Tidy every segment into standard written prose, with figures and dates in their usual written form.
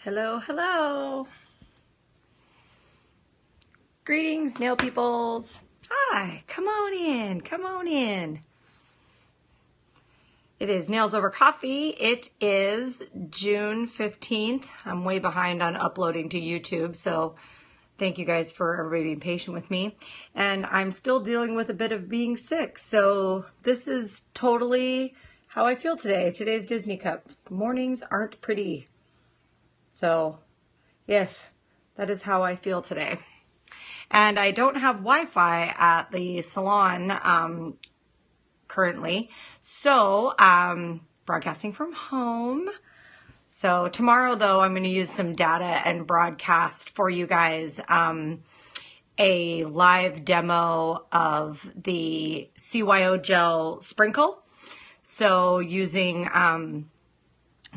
Hello, hello. Greetings, nail peoples. Hi, come on in, come on in. It is Nails Over Coffee. It is June 15th. I'm way behind on uploading to YouTube, so thank you guys for everybody being patient with me. And I'm still dealing with a bit of being sick, so this is totally how I feel today. Today's Disney Cup. Mornings aren't pretty. So, yes, that is how I feel today. And I don't have Wi-Fi at the salon currently, so broadcasting from home. So tomorrow, though, I'm going to use some data and broadcast for you guys a live demo of the CYO gel sprinkle. So using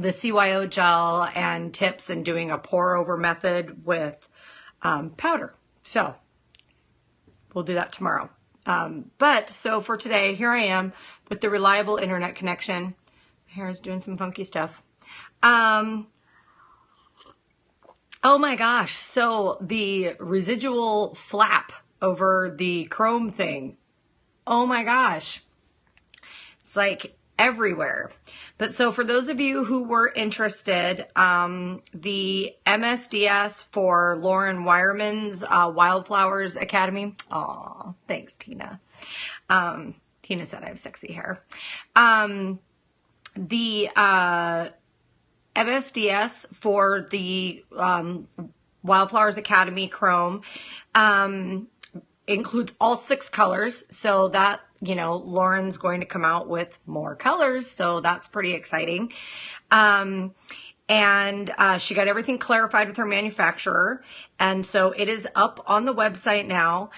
the CYO gel and tips and doing a pour over method with powder. So we'll do that tomorrow. But so for today, here I am with the reliable internet connection. My hair is doing some funky stuff. Oh my gosh. So the residual flap over the chrome thing. Oh my gosh. It's like everywhere. But so for those of you who were interested, the MSDS for Lauren Wireman's Wildflowers Academy. Aw, thanks, Tina. Tina said I have sexy hair. The MSDS for the Wildflowers Academy Chrome includes all 6 colors. So that, you know, Lauren's going to come out with more colors. So that's pretty exciting. And she got everything clarified with her manufacturer. And so it is up on the website now.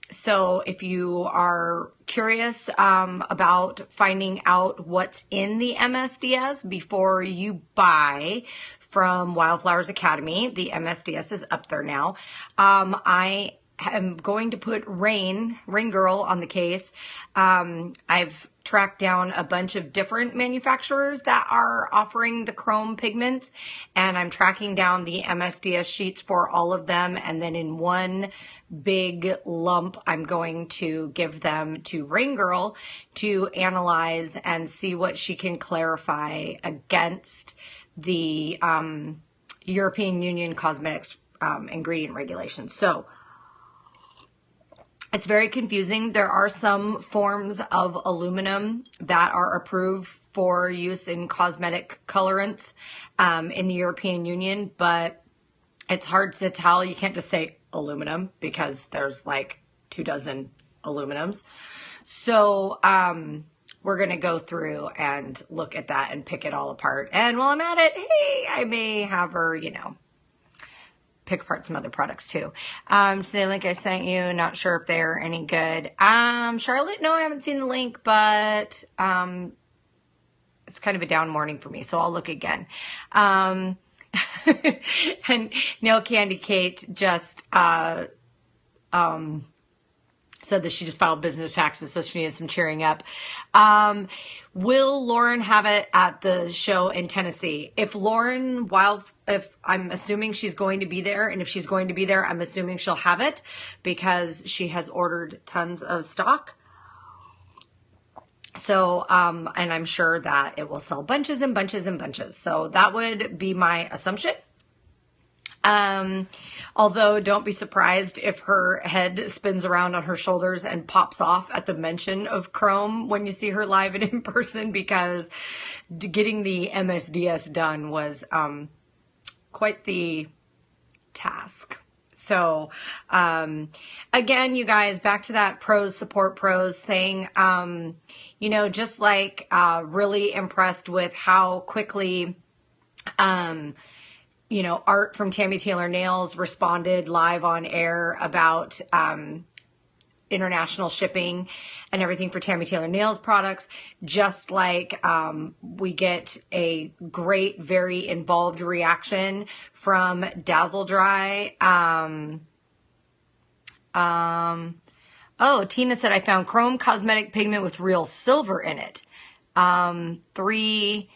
So if you are curious about finding out what's in the MSDS before you buy from Wildflowers Academy, the MSDS is up there now. I'm going to put Rain Girl on the case. I've tracked down a bunch of different manufacturers that are offering the chrome pigments, and I'm tracking down the MSDS sheets for all of them, and then in one big lump I'm going to give them to Rain Girl to analyze and see what she can clarify against the European Union cosmetics ingredient regulations. So it's very confusing. There are some forms of aluminum that are approved for use in cosmetic colorants in the European Union, but it's hard to tell. You can't just say aluminum because there's like 24 aluminums. So we're going to go through and look at that and pick it all apart. And while I'm at it, hey, I may have her, you know, pick apart some other products too. To the link I sent you, not sure if they're any good. Charlotte, no, I haven't seen the link, but it's kind of a down morning for me, so I'll look again. And Nail Candy Kate just said that she just filed business taxes, so she needed some cheering up. Will Lauren have it at the show in Tennessee? If I'm assuming she's going to be there, and if she's going to be there, I'm assuming she'll have it because she has ordered tons of stock. So, and I'm sure that it will sell bunches and bunches and bunches. So that would be my assumption. Although don't be surprised if her head spins around on her shoulders and pops off at the mention of chrome when you see her live and in person, because getting the MSDS done was quite the task. So again, you guys, back to that pros support pros thing. You know, just like really impressed with how quickly you know, Art from Tammy Taylor Nails responded live on air about international shipping and everything for Tammy Taylor Nails products. Just like we get a great, very involved reaction from Dazzle Dry. Oh, Tina said, I found chrome cosmetic pigment with real silver in it. 3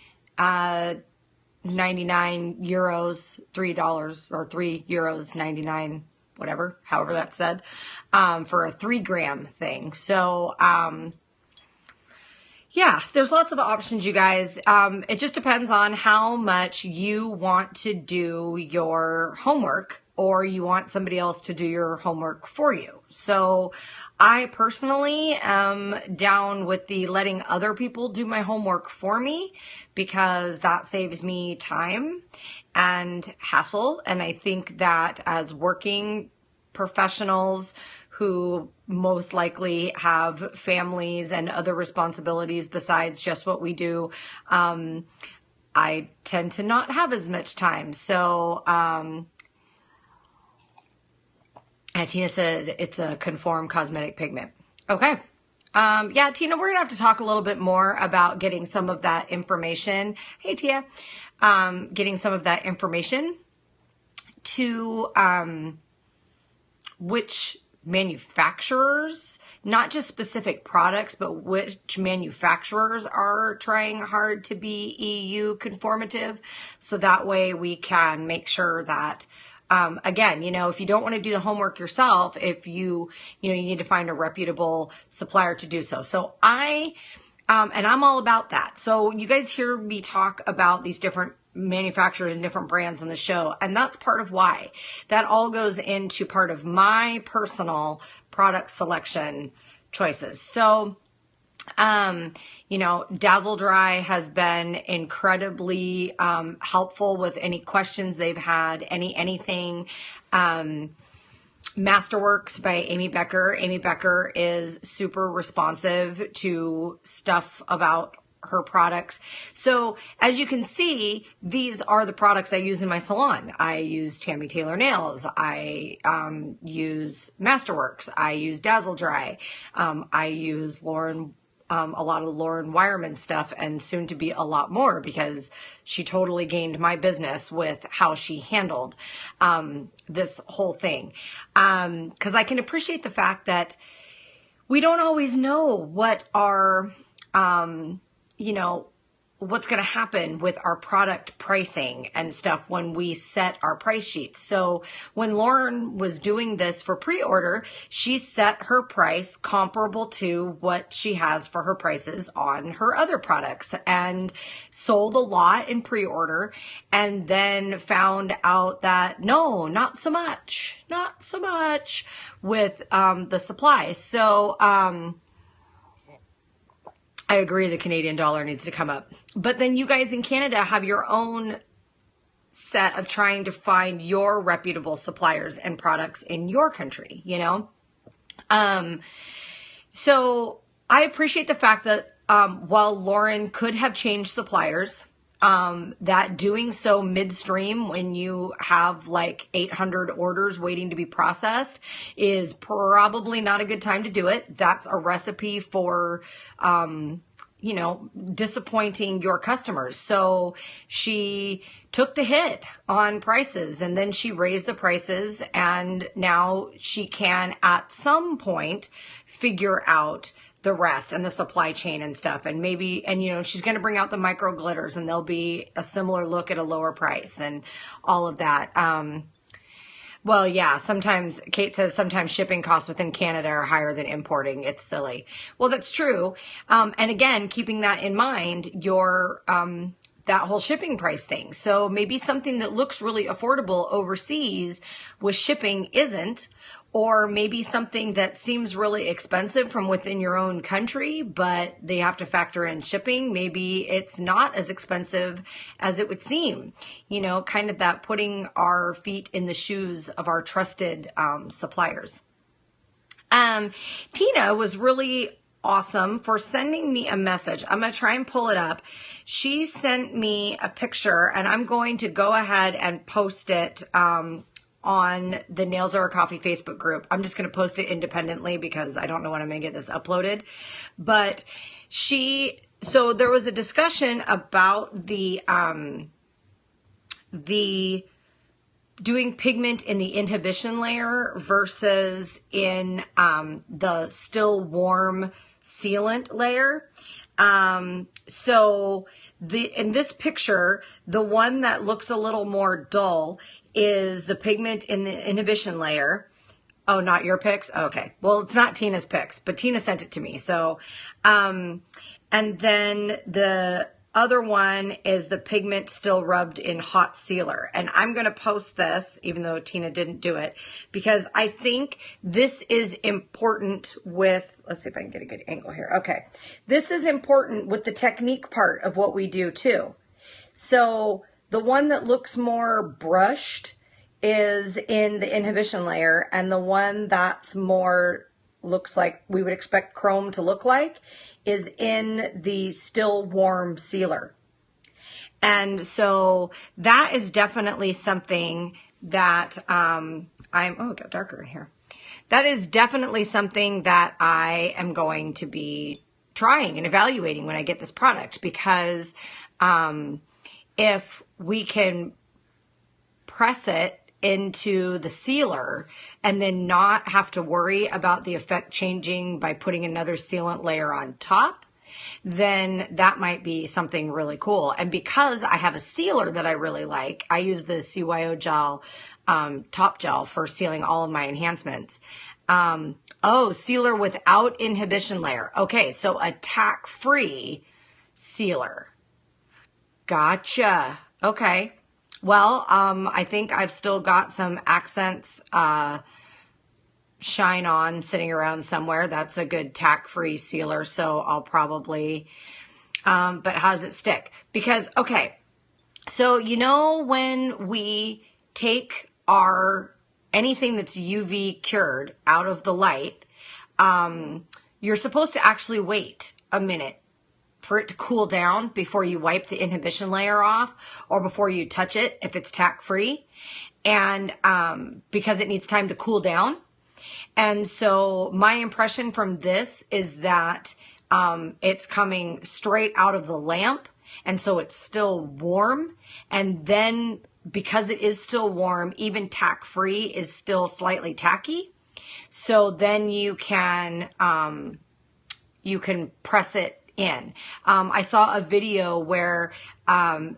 €3, or €3.99, whatever, however that's said, for a 3-gram thing. So, yeah, there's lots of options, you guys. It just depends on how much you want to do your homework, or you want somebody else to do your homework for you. So I personally am down with the letting other people do my homework for me, because that saves me time and hassle. And I think that as working professionals who most likely have families and other responsibilities besides just what we do, I tend to not have as much time. So, Tina said it's a conform cosmetic pigment. Okay. Yeah, Tina, we're gonna have to talk a little bit more about getting some of that information. Hey, Tia. Getting some of that information to which manufacturers, not just specific products, but which manufacturers are trying hard to be EU conformative. So that way we can make sure that, again, if you don't want to do the homework yourself, if you need to find a reputable supplier to do so. So and I'm all about that. So you guys hear me talk about these different manufacturers and different brands on the show, and that's part of why. That all goes into part of my personal product selection choices. So, Dazzle Dry has been incredibly helpful with any questions they've had, anything. Masterworks by Amy Becker. Amy Becker is super responsive to stuff about her products. So as you can see, these are the products I use in my salon. I use Tammy Taylor Nails. I use Masterworks. I use Dazzle Dry. I use Lauren, a lot of Lauren Wireman stuff, and soon to be a lot more, because she totally gained my business with how she handled this whole thing. Because I can appreciate the fact that we don't always know what our what's going to happen with our product pricing and stuff when we set our price sheets. So when Lauren was doing this for pre-order, she set her price comparable to what she has for her prices on her other products, and sold a lot in pre-order, and then found out that no, not so much with the supply. So, I agree, the Canadian dollar needs to come up. But then you guys in Canada have your own set of trying to find your reputable suppliers and products in your country, So I appreciate the fact that while Lauren could have changed suppliers, that doing so midstream when you have like 800 orders waiting to be processed is probably not a good time to do it. That's a recipe for, disappointing your customers. So she took the hit on prices, and then she raised the prices, and now she can at some point figure out the rest and the supply chain and stuff. And maybe, she's going to bring out the micro glitters, and they'll be a similar look at a lower price and all of that. Well, yeah, sometimes, Kate says sometimes shipping costs within Canada are higher than importing. It's silly. Well, that's true. And again, keeping that in mind, that whole shipping price thing. So maybe something that looks really affordable overseas with shipping isn't, or maybe something that seems really expensive from within your own country, but they have to factor in shipping. Maybe it's not as expensive as it would seem, kind of that putting our feet in the shoes of our trusted suppliers. Tina was really awesome for sending me a message. I'm going to try and pull it up. She sent me a picture, and I'm going to go ahead and post it on the Nails Over Coffee Facebook group. I'm just going to post it independently because I don't know when I'm going to get this uploaded. But so there was a discussion about the doing pigment in the inhibition layer versus in the still warm sealant layer. So in this picture, the one that looks a little more dull is the pigment in the inhibition layer. Oh, not your pics? Okay. Well, it's not Tina's pics, but Tina sent it to me. So, and then the other one is the pigment still rubbed in hot sealer. And I'm going to post this, even though Tina didn't do it, because I think this is important with, let's see if I can get a good angle here. Okay. This is important with the technique part of what we do too. So the one that looks more brushed is in the inhibition layer, and the one that's more looks like we would expect chrome to look like is in the still warm sealer. And so that is definitely something that oh, it got darker in here. That is definitely something that I am going to be trying and evaluating when I get this product, because if we can press it into the sealer and then not have to worry about the effect changing by putting another sealant layer on top, then that might be something really cool. And because I have a sealer that I really like, I use the CYO gel, top gel for sealing all of my enhancements. Oh, sealer without inhibition layer. Okay, so a tack-free sealer. Gotcha. Okay. Well, I think I've still got some Accents Shine On sitting around somewhere. That's a good tack-free sealer, so I'll probably, but how does it stick? Because, okay, so you know when we take anything that's UV cured out of the light, you're supposed to actually wait a minute for it to cool down before you wipe the inhibition layer off, or before you touch it if it's tack-free, and because it needs time to cool down. And so my impression from this is that it's coming straight out of the lamp, and so it's still warm, and then because it is still warm, even tack-free is still slightly tacky. So then you can press it in. I saw a video where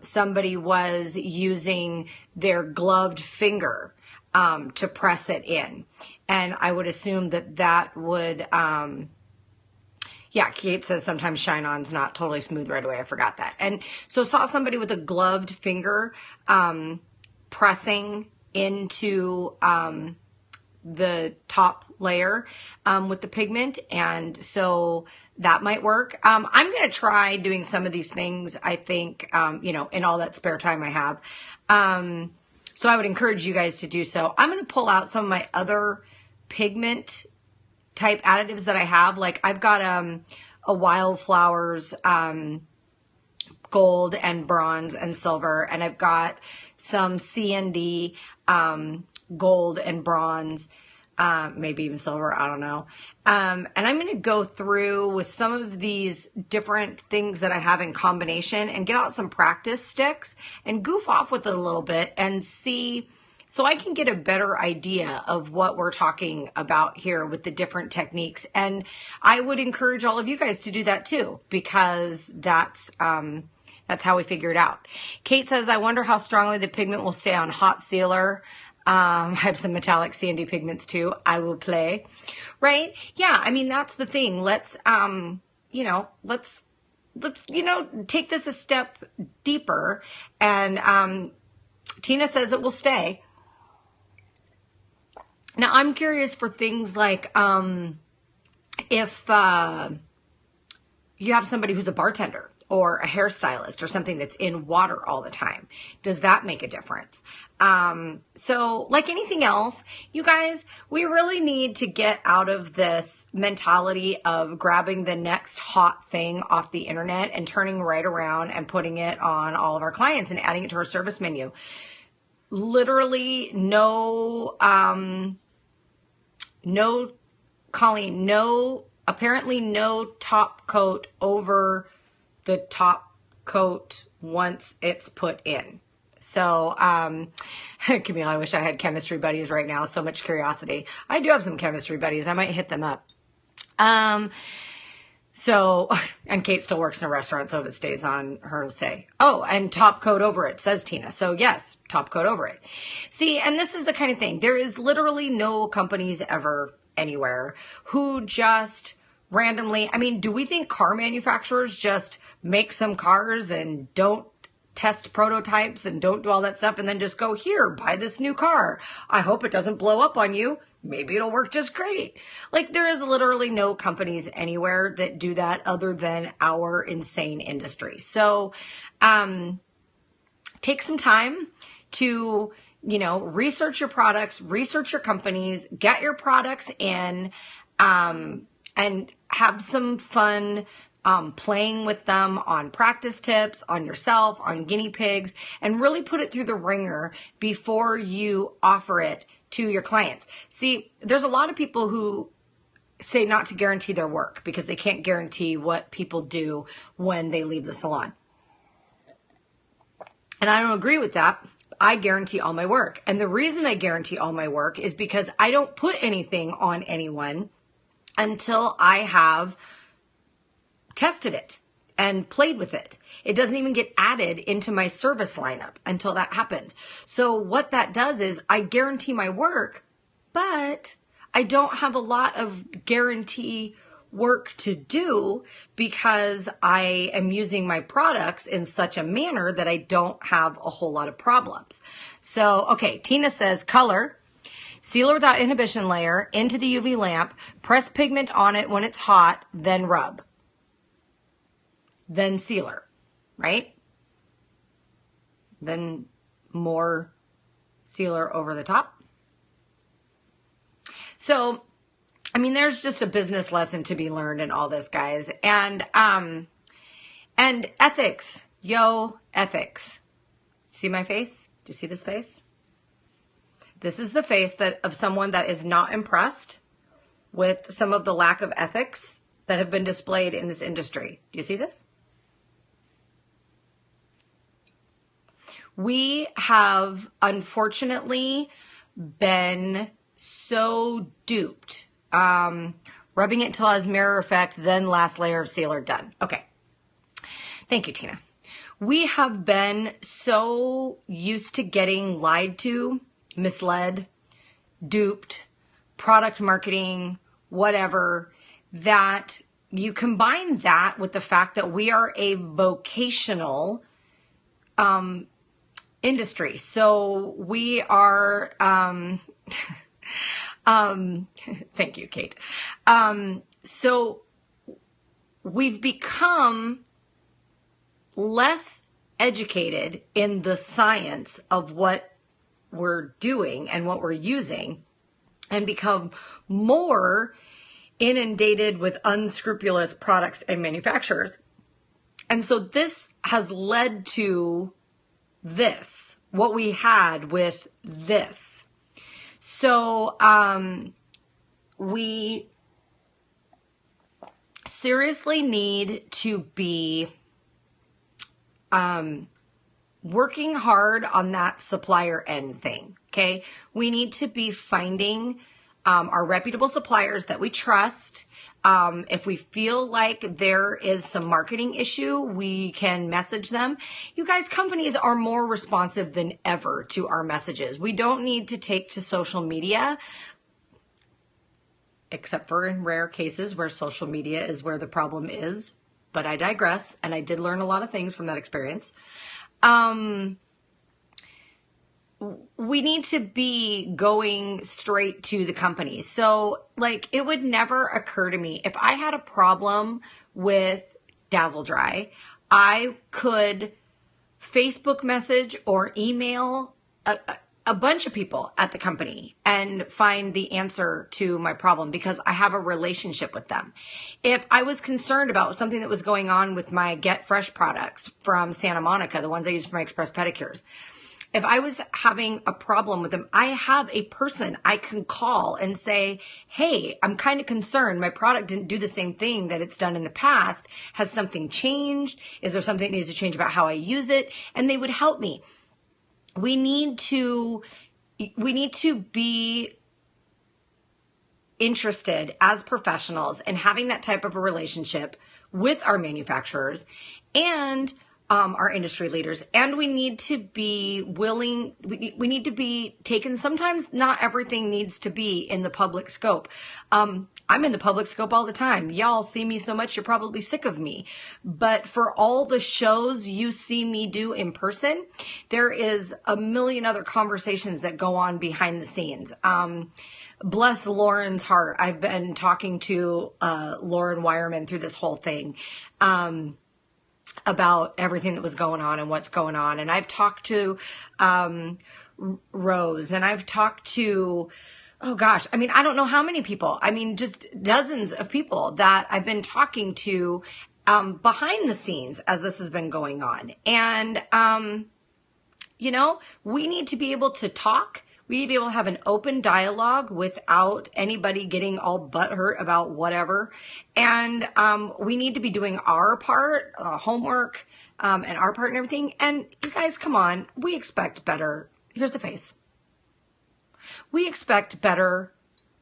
somebody was using their gloved finger to press it in. And I would assume that that would, yeah, Kate says sometimes Shine On's not totally smooth right away. I forgot that. And so saw somebody with a gloved finger pressing into the top layer with the pigment, and so that might work. I'm going to try doing some of these things, I think, you know, in all that spare time I have. So I would encourage you guys to do so. I'm going to pull out some of my other pigment type additives that I have. Like I've got a Wildflowers gold and bronze and silver, and I've got some CND gold and bronze, maybe even silver, I don't know. And I'm going to go through with some of these different things that I have in combination and get out some practice sticks and goof off with it a little bit and see, so I can get a better idea of what we're talking about here with the different techniques. And I would encourage all of you guys to do that too, because that's how we figure it out. Kate says, I wonder how strongly the pigment will stay on hot sealer. I have some metallic CND pigments too. I will play, right? Yeah. I mean, that's the thing. Let's, you know, let's, you know, take this a step deeper. And, Tina says it will stay. Now I'm curious for things like, if, you have somebody who's a bartender or a hairstylist or something that's in water all the time, does that make a difference? So like anything else, you guys, we really need to get out of this mentality of grabbing the next hot thing off the internet and turning right around and putting it on all of our clients and adding it to our service menu. Literally no, Colleen, apparently no top coat over the top coat once it's put in. So, Camille, I wish I had chemistry buddies right now. So much curiosity. I do have some chemistry buddies. I might hit them up. So, and Kate still works in a restaurant, so if it stays on, her will say, oh, and top coat over it, says Tina. So yes, top coat over it. See, and this is the kind of thing. There is literally no companies ever anywhere who just randomly, I mean, do we think car manufacturers just make some cars and don't test prototypes and don't do all that stuff and then just go, here, buy this new car. I hope it doesn't blow up on you. Maybe it'll work just great. Like, there is literally no companies anywhere that do that other than our insane industry. So, take some time to, research your products, research your companies, get your products in, and have some fun playing with them on practice tips, on yourself, on guinea pigs, and really put it through the ringer before you offer it to your clients. See, there's a lot of people who say not to guarantee their work because they can't guarantee what people do when they leave the salon. And I don't agree with that. I guarantee all my work. And the reason I guarantee all my work is because I don't put anything on anyone until I have tested it and played with it. It doesn't even get added into my service lineup until that happens. So what that does is I guarantee my work, but I don't have a lot of guarantee work to do because I am using my products in such a manner that I don't have a whole lot of problems. So, okay, Tina says color, sealer without inhibition layer into the UV lamp, press pigment on it when it's hot, then rub. Then sealer, right? Then more sealer over the top. So, I mean, there's just a business lesson to be learned in all this, guys. And ethics, ethics. See my face? Do you see this face? This is the face of someone that is not impressed with some of the lack of ethics that have been displayed in this industry. Do you see this? We have unfortunately been so duped. Rubbing it till it has mirror effect, then last layer of sealer done. Okay. Thank you, Tina. We have been so used to getting lied to, misled, duped, product marketing, whatever, that you combine that with the fact that we are a vocational industry. So we are, thank you, Kate. So we've become less educated in the science of what we're doing and what we're using and become more inundated with unscrupulous products and manufacturers. And so this has led to this, what we had with this. So we seriously need to be working hard on that supplier end thing, okay? We need to be finding our reputable suppliers that we trust. If we feel like there is some marketing issue, we can message them. You guys, companies are more responsive than ever to our messages. We don't need to take to social media, except for in rare cases where social media is where the problem is. But I digress, and I did learn a lot of things from that experience. We need to be going straight to the company. So, like, it would never occur to me, if I had a problem with Dazzle Dry, I could Facebook message or email a bunch of people at the company and find the answer to my problem because I have a relationship with them. If I was concerned about something that was going on with my Get Fresh products from Santa Monica, the ones I use for my express pedicures, if I was having a problem with them, I have a person I can call and say, hey, I'm kind of concerned. My product didn't do the same thing that it's done in the past. Has something changed? Is there something that needs to change about how I use it? And they would help me. We need to be interested as professionals in having that type of a relationship with our manufacturers and our industry leaders. And we need to be willing, we need to be taken. Sometimes not everything needs to be in the public scope. I'm in the public scope all the time. Y'all see me so much, you're probably sick of me. But for all the shows you see me do in person, there is a million other conversations that go on behind the scenes. Bless Lauren's heart. I've been talking to Lauren Wireman through this whole thing. About everything that was going on and what's going on. And I've talked to Rose, and I've talked to, oh gosh, I mean, I don't know how many people. I mean, just dozens of people that I've been talking to behind the scenes as this has been going on. And, you know, we need to be able to talk. We need to be able to have an open dialogue without anybody getting all butthurt about whatever. And we need to be doing our part, homework, and our part and everything. And you guys, come on. We expect better. Here's the face. We expect better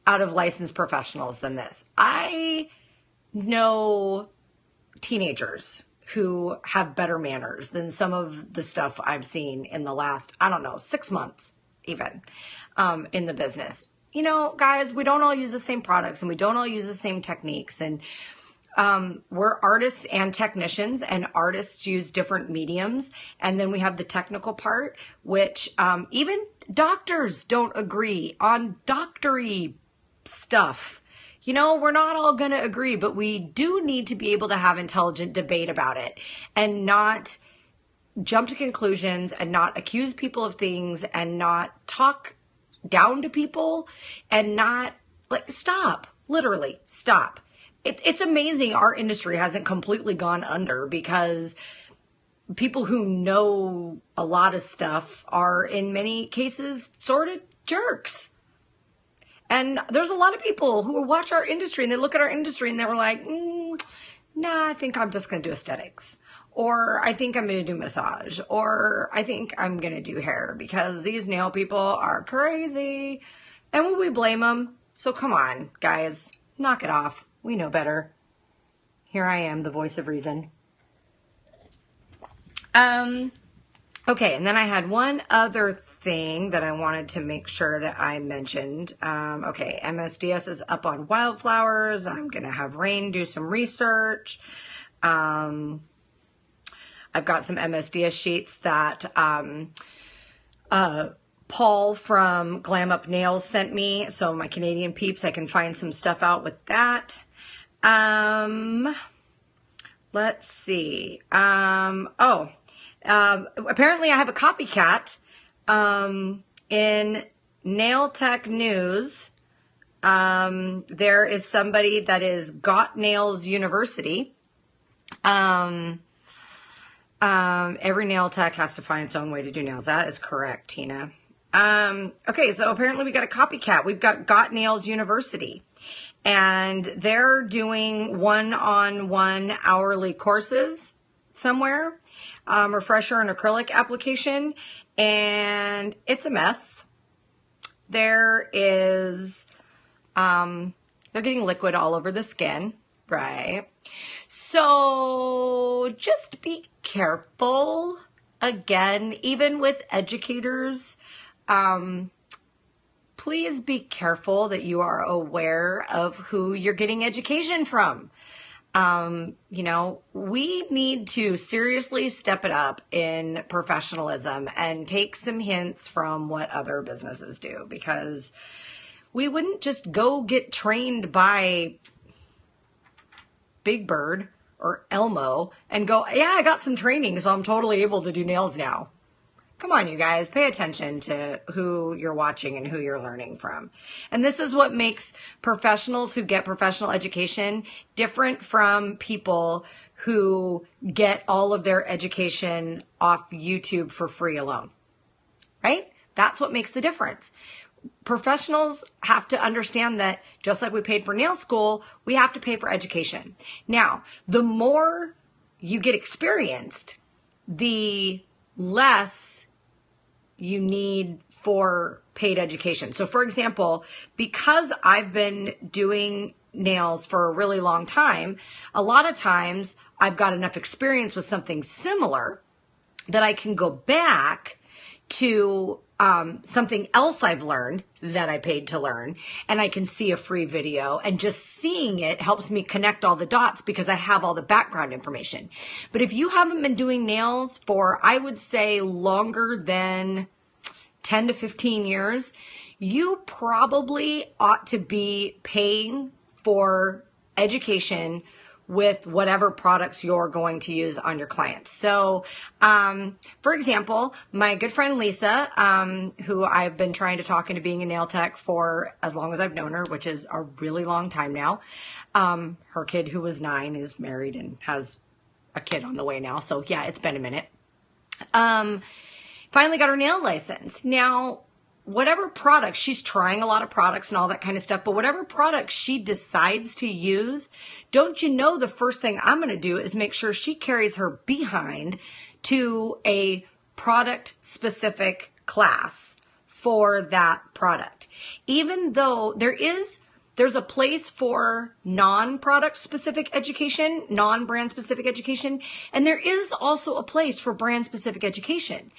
out of licensed professionals than this. I know teenagers who have better manners than some of the stuff I've seen in the last, I don't know, 6 months. Even in the business. You know, guys, we don't all use the same products and we don't all use the same techniques. And we're artists and technicians, and artists use different mediums. And then we have the technical part, which even doctors don't agree on doctory stuff. You know, we're not all going to agree, but we do need to be able to have intelligent debate about it and not jump to conclusions and not accuse people of things and not talk down to people and not, like, stop, literally stop. It's amazing our industry hasn't completely gone under because people who know a lot of stuff are in many cases sort of jerks. And there's a lot of people who watch our industry and they look at our industry and they were like, nah, I think I'm just going to do aesthetics. Or I think I'm going to do massage. Or I think I'm going to do hair because these nail people are crazy. And will we blame them? So come on, guys, knock it off. We know better. Here I am, the voice of reason. Okay, and then I had one other thing that I wanted to make sure that I mentioned. Okay, MSDS is up on wildflowers. I'm going to have Rain do some research. I've got some MSDS sheets that Paul from Glam Up Nails sent me. So my Canadian peeps, I can find some stuff out with that. Let's see. Apparently I have a copycat in Nail Tech News. There is somebody that is Got Nails University. Every nail tech has to find its own way to do nails. That is correct, Tina. Okay, so apparently we got a copycat. We've got Nails University, and they're doing one-on-one hourly courses somewhere, refresher and acrylic application, and it's a mess. There is, they're getting liquid all over the skin, right? So just be careful. Again, even with educators, please be careful that you are aware of who you're getting education from. You know, we need to seriously step it up in professionalism and take some hints from what other businesses do, because we wouldn't just go get trained by Big Bird or Elmo and go, yeah, I got some training, so I'm totally able to do nails now. Come on, you guys, pay attention to who you're watching and who you're learning from. And this is what makes professionals who get professional education different from people who get all of their education off YouTube for free alone, right? That's what makes the difference. Professionals have to understand that just like we paid for nail school, we have to pay for education. Now, the more you get experienced, the less you need for paid education. So for example, because I've been doing nails for a really long time, a lot of times I've got enough experience with something similar that I can go back to something else I've learned that I paid to learn, and I can see a free video, and just seeing it helps me connect all the dots because I have all the background information. But if you haven't been doing nails for, I would say, longer than 10 to 15 years, you probably ought to be paying for education with whatever products you're going to use on your clients. So, for example, my good friend Lisa, who I've been trying to talk into being a nail tech for as long as I've known her, which is a really long time now. Her kid, who was 9, is married and has a kid on the way now. So yeah, it's been a minute. Finally got her nail license. Now, whatever product, she's trying a lot of products and all that kind of stuff, but whatever product she decides to use, don't you know the first thing I'm going to do is make sure she carries her behind to a product specific class for that product. Even though there's a place for non-product specific education, non-brand specific education, and there is also a place for brand specific education.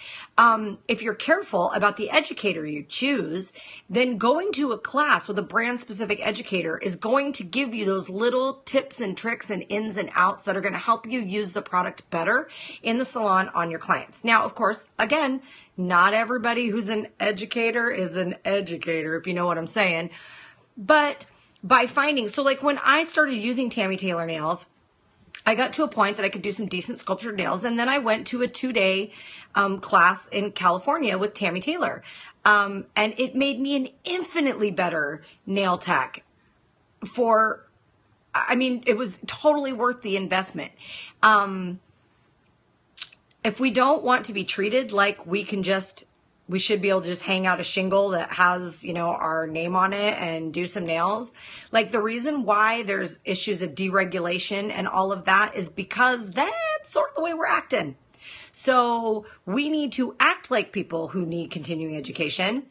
If you're careful about the educator you choose, then going to a class with a brand specific educator is going to give you those little tips and tricks and ins and outs that are going to help you use the product better in the salon on your clients. Now, of course, again, not everybody who's an educator is an educator, if you know what I'm saying. But by finding, so like when I started using Tammy Taylor nails, I got to a point that I could do some decent sculptured nails. And then I went to a 2-day class in California with Tammy Taylor. And it made me an infinitely better nail tech it was totally worth the investment. If we don't want to be treated like we should be able to just hang out a shingle that has, our name on it and do some nails. Like, the reason why there's issues of deregulation and all of that is because that's sort of the way we're acting. So we need to act like people who need continuing education.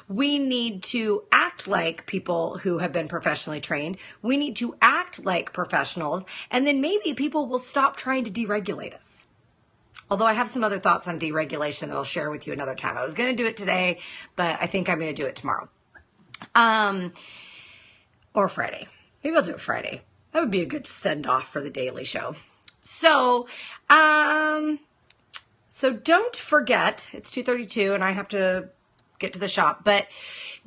We need to act like people who have been professionally trained. We need to act like professionals. And then maybe people will stop trying to deregulate us. Although I have some other thoughts on deregulation that I'll share with you another time. I was going to do it today, but I think I'm going to do it tomorrow. Or Friday. Maybe I'll do it Friday. That would be a good send-off for the daily show. So don't forget, it's 2:32 and I have to get to the shop, but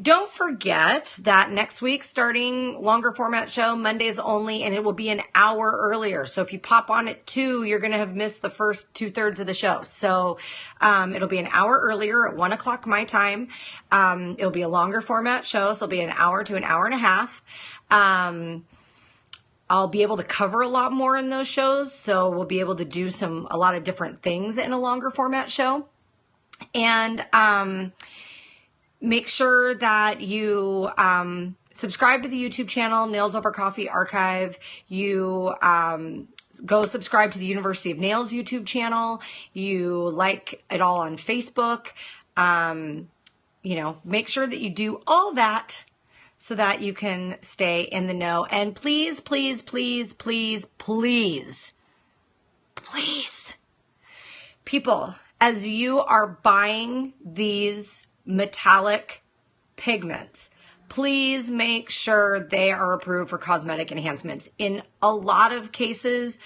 don't forget that next week, starting longer format show, Mondays only, and it will be an hour earlier. So if you pop on at 2, you're going to have missed the first 2/3 of the show. So it'll be an hour earlier at 1 o'clock my time. It'll be a longer format show, so it'll be an hour to an hour and a half. I'll be able to cover a lot more in those shows, so we'll be able to do a lot of different things in a longer format show. And make sure that you subscribe to the YouTube channel, Nails Over Coffee Archive. You go subscribe to the University of Nails YouTube channel. You like it all on Facebook. Make sure that you do all that so that you can stay in the know. And please, please, please, please, please, please, people, as you are buying these metallic pigments, please make sure they are approved for cosmetic enhancements. In a lot of cases,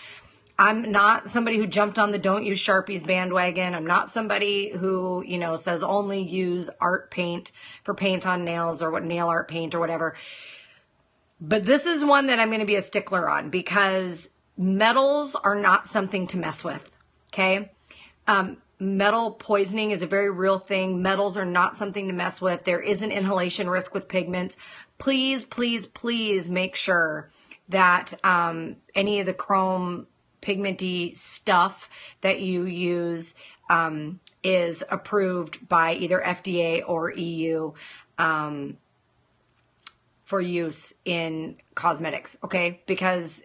I'm not somebody who jumped on the don't use Sharpies bandwagon. I'm not somebody who, says only use art paint for paint on nails or what nail art paint or whatever. But this is one that I'm going to be a stickler on because metals are not something to mess with. Okay. Metal poisoning is a very real thing. Metals are not something to mess with. There is an inhalation risk with pigments. Please, please, please make sure that any of the chrome pigmenty stuff that you use is approved by either FDA or EU for use in cosmetics, okay? Because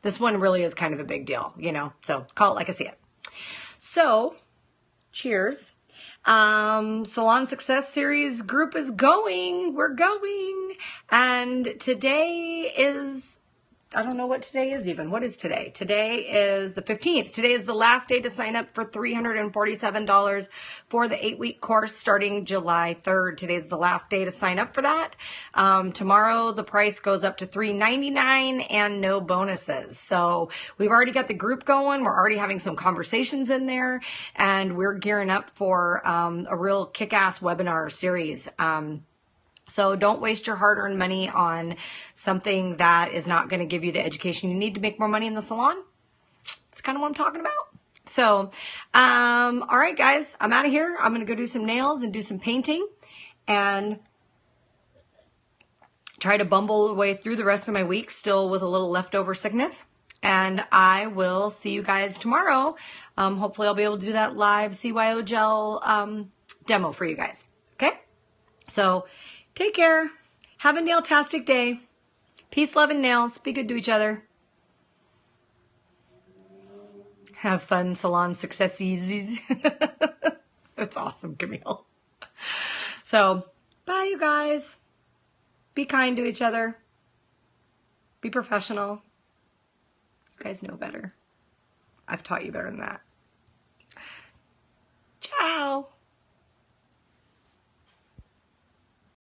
this one really is kind of a big deal, so call it like I see it. So, cheers. Salon Success Series group is going. We're going. And today is, I don't know what today is even. What is today? Today is the 15th. Today is the last day to sign up for $347 for the 8-week course starting July 3rd. Today's the last day to sign up for that. Tomorrow the price goes up to $399 and no bonuses. So we've already got the group going. We're already having some conversations in there, and we're gearing up for a real kick-ass webinar series. So don't waste your hard-earned money on something that is not going to give you the education you need to make more money in the salon. That's kind of what I'm talking about. So, all right, guys, I'm out of here. I'm going to go do some nails and do some painting and try to bumble the way through the rest of my week, still with a little leftover sickness. And I will see you guys tomorrow. Hopefully I'll be able to do that live CYO gel demo for you guys. Okay? So take care. Have a nail-tastic day. Peace, love, and nails. Be good to each other. Have fun, salon successes. That's awesome, Camille. So, bye, you guys. Be kind to each other. Be professional. You guys know better. I've taught you better than that. Ciao.